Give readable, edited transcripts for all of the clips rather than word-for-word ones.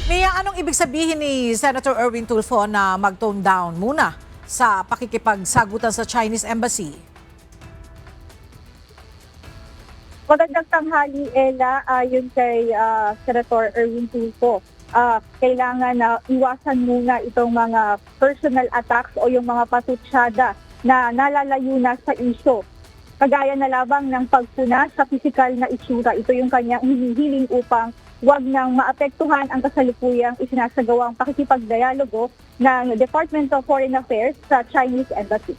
Mia, anong ibig sabihin ni Senator Erwin Tulfo na mag-tone down muna sa pakikipagsagutan sa Chinese Embassy? Magandang tanghali, Ella. Ayon kay Senator Erwin Tulfo, kailangan na iwasan muna itong mga personal attacks o yung mga patutsada na nalalayo na sa isyo. Kagaya na labang ng pagpuna sa pisikal na itsura. Ito yung kanyang hinihiling upang wag nang maapektuhan ang kasalukuyang isinasagawang pakikipagdialogo ng Department of Foreign Affairs sa Chinese Embassy.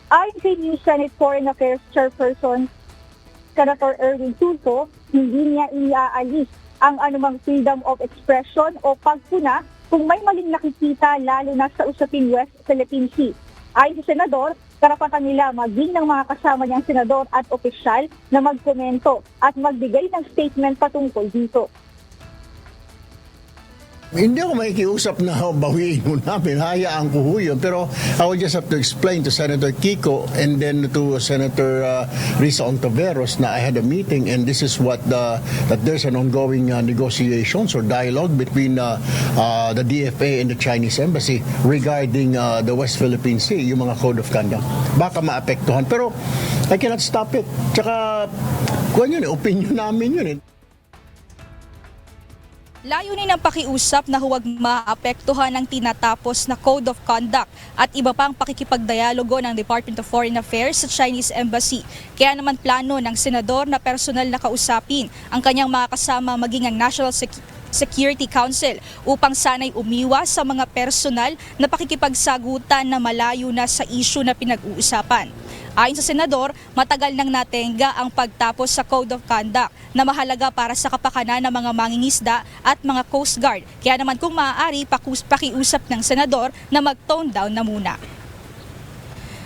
Ayon kay New Senate Foreign Affairs Chairperson Senator Erwin Tulfo, hindi niya iaalis ang anumang freedom of expression o pagpuna kung may maling nakikita lalo na sa usaping West Philippine Sea. Ayon sa Senador, karapatan nila maging ng mga kasama niyang senador at opisyal na magkomento at magbigay ng statement patungkol dito. Hindi ako makikiusap na bawiin mo namin, hayaan ko ho yun. Pero I will just have to explain to Senator Kiko and then to Senator Risa Ontiveros na I had a meeting and this is what that there's an ongoing negotiations or dialogue between the DFA and the Chinese Embassy regarding the West Philippine Sea, yung mga code of conduct. Baka maapektuhan. Pero I cannot stop it. Tsaka, kung yun, opinion namin yun. Layunin ng pakiusap na huwag maapektuhan ng tinatapos na Code of Conduct at iba pang pakikipagdialogo ng Department of Foreign Affairs sa Chinese Embassy. Kaya naman plano ng senador na personal na kausapin ang kanyang mga kasama maging ang National Security Council upang sana'y umiwas sa mga personal na pakikipagsagutan na malayo na sa issue na pinag-uusapan. Ayon sa senador, matagal nang natenga ang pagtapos sa Code of Conduct na mahalaga para sa kapakanan ng mga mangingisda at mga Coast Guard. Kaya naman kung maaari, pakiusap ng senador na mag-tone down na muna.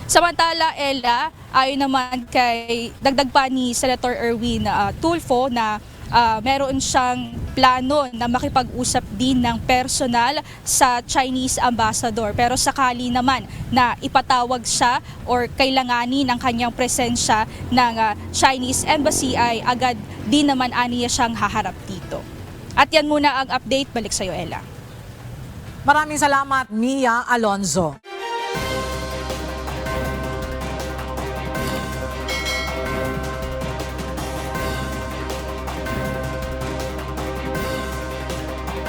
Samantala, Ella, ayon naman kay dagdag pa ni Senator Erwin Tulfo na meron siyang plano na makipag-usap din ng personal sa Chinese ambassador. Pero sakali naman na ipatawag siya or kailanganin ang kanyang presensya ng Chinese Embassy ay agad din naman aniya siyang haharap dito. At yan muna ang update. Balik sa iyo, Ella. Maraming salamat, Mia Alonzo.